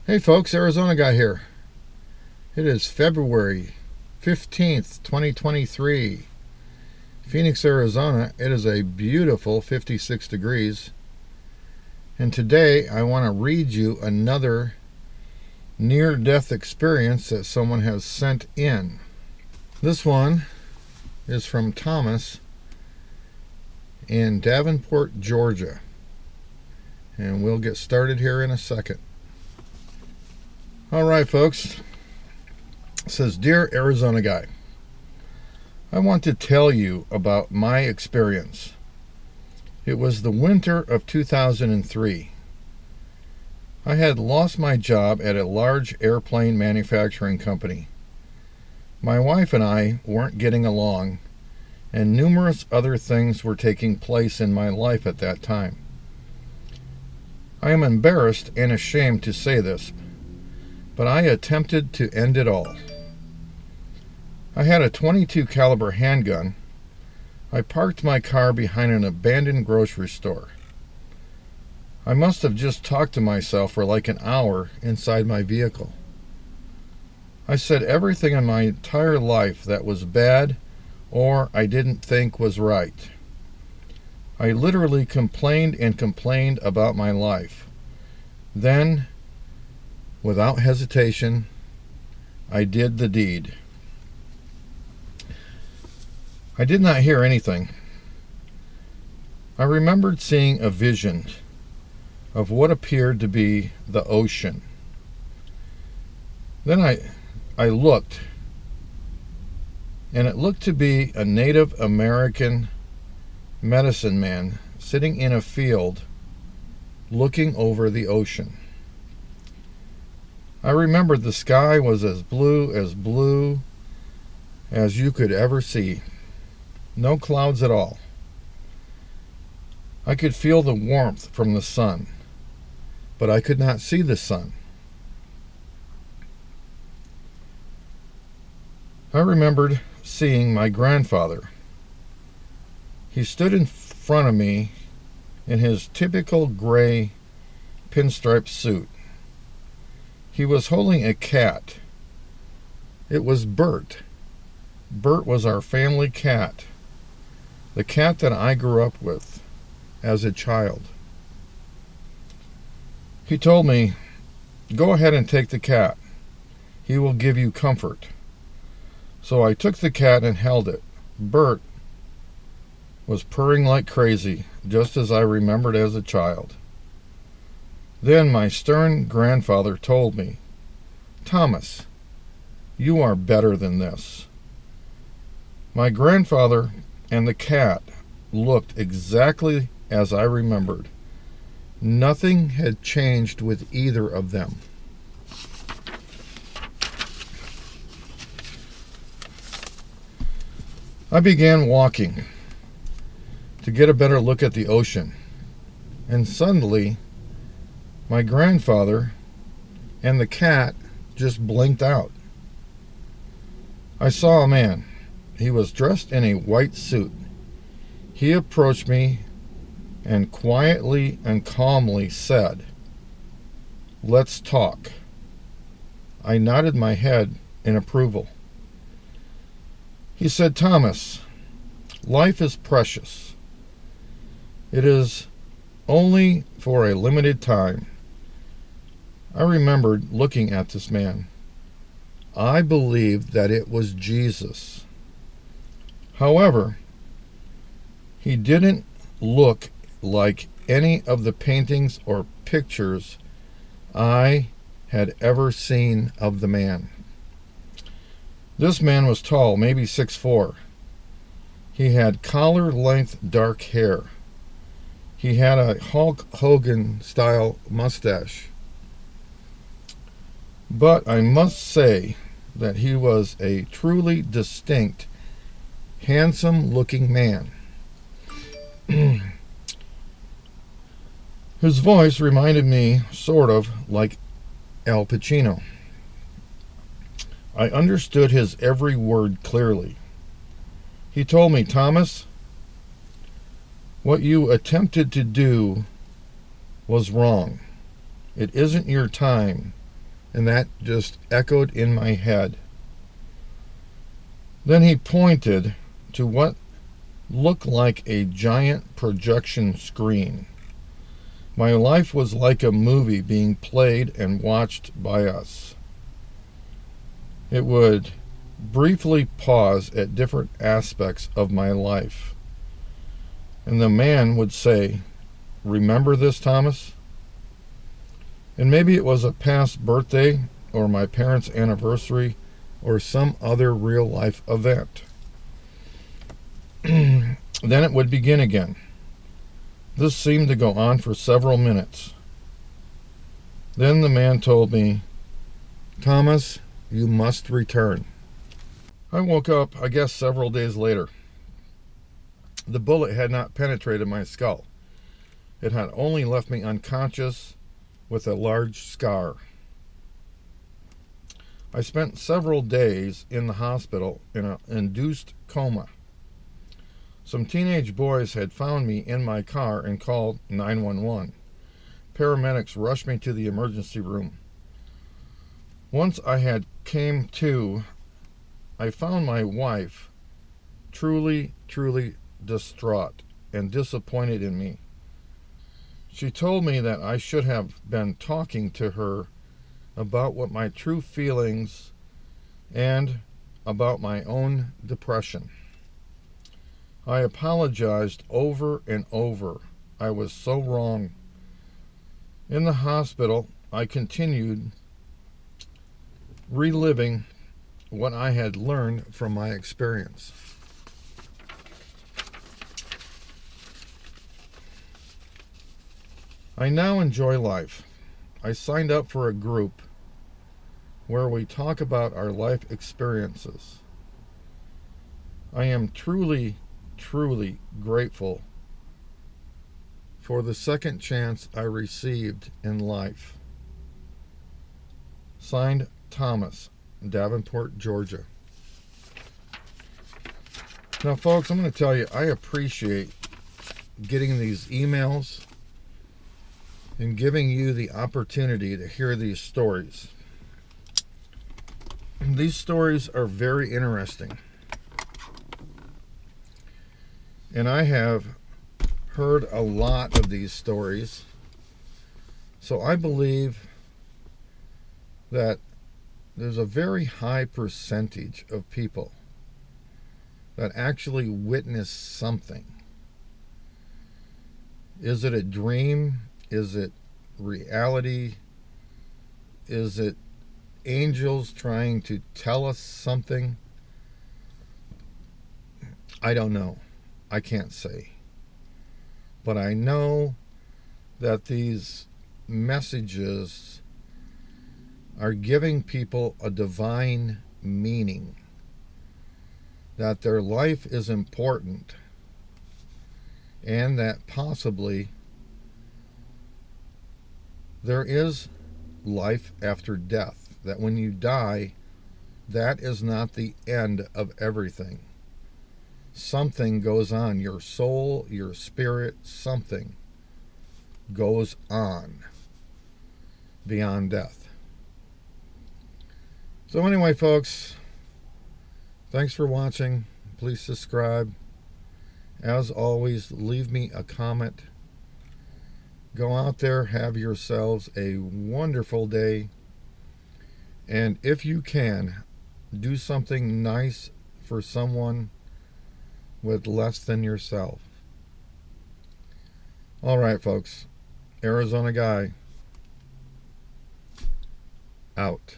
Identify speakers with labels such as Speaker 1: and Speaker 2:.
Speaker 1: Hey folks, Arizona Guy here. It is February 15th, 2023. Phoenix, Arizona. It is a beautiful 56 degrees. And today I want to read you another near-death experience that someone has sent in. This one is from Thomas in Davenport, Georgia. And we'll get started here in a second. All right, folks. It says, Dear Arizona Guy, I want to tell you about my experience. It was the winter of 2003. I had lost my job at a large airplane manufacturing company. My wife and I weren't getting along, and numerous other things were taking place in my life at that time. I am embarrassed and ashamed to say this, but I attempted to end it all. I had a .22 caliber handgun. I parked my car behind an abandoned grocery store. I must have just talked to myself for like an hour inside my vehicle. I said everything in my entire life that was bad or I didn't think was right. I literally complained and complained about my life. Then, without hesitation, I did the deed. I did not hear anything. I remembered seeing a vision of what appeared to be the ocean. Then I looked, and it looked to be a Native American medicine man sitting in a field looking over the ocean. I remembered the sky was as blue as you could ever see. No clouds at all. I could feel the warmth from the sun, but I could not see the sun. I remembered seeing my grandfather. He stood in front of me in his typical gray pinstripe suit. He was holding a cat. It was Bert. Bert was our family cat. The cat that I grew up with as a child. He told me, "Go ahead and take the cat. He will give you comfort." So I took the cat and held it. Bert was purring like crazy, just as I remembered as a child. Then my stern grandfather told me, "Thomas, you are better than this." My grandfather and the cat looked exactly as I remembered. Nothing had changed with either of them. I began walking to get a better look at the ocean, and suddenly my grandfather and the cat just blinked out. I saw a man. He was dressed in a white suit. He approached me and quietly and calmly said, "Let's talk." I nodded my head in approval. He said, "Thomas, life is precious. It is only for a limited time." I remembered looking at this man. I believed that it was Jesus. However, he didn't look like any of the paintings or pictures I had ever seen of the man. This man was tall, maybe 6'4". He had collar-length dark hair. He had a Hulk Hogan-style mustache. But I must say that he was a truly distinct, handsome-looking man. His voice reminded me, sort of, like Al Pacino. I understood his every word clearly. He told me, "Thomas, what you attempted to do was wrong. It isn't your time And that just echoed in my head. Then he pointed to what looked like a giant projection screen. My life was like a movie being played and watched by us. It would briefly pause at different aspects of my life. And the man would say, "Remember this, Thomas?" And maybe it was a past birthday or my parents' anniversary or some other real life event. Then it would begin again. This seemed to go on for several minutes. Then the man told me, "Thomas, you must return." I woke up, I guess, several days later. The bullet had not penetrated my skull. It had only left me unconscious with a large scar. I spent several days in the hospital in an induced coma. Some teenage boys had found me in my car and called 911. Paramedics rushed me to the emergency room. Once I had came to, I found my wife truly distraught and disappointed in me. She told me that I should have been talking to her about what my true feelings and about my own depression. I apologized over and over. I was so wrong. In the hospital, I continued reliving what I had learned from my experience. I now enjoy life. I signed up for a group where we talk about our life experiences. I am truly grateful for the second chance I received in life. Signed, Thomas, Davenport, Georgia. Now, folks, I'm going to tell you, I appreciate getting these emails and giving you the opportunity to hear these stories. These stories are very interesting. And I have heard a lot of these stories. So I believe that there's a very high percentage of people that actually witness something. Is it a dream? Is it reality? Is it angels trying to tell us something? I don't know. I can't say. But I know that these messages are giving people a divine meaning, that their life is important, and that possibly there is life after death, that when you die, that is not the end of everything. Something goes on. Your soul, your spirit, something goes on beyond death. So anyway, folks, thanks for watching. Please subscribe. As always, leave me a comment. Go out there, have yourselves a wonderful day. And if you can, do something nice for someone with less than yourself. All right, folks. Arizona Guy out.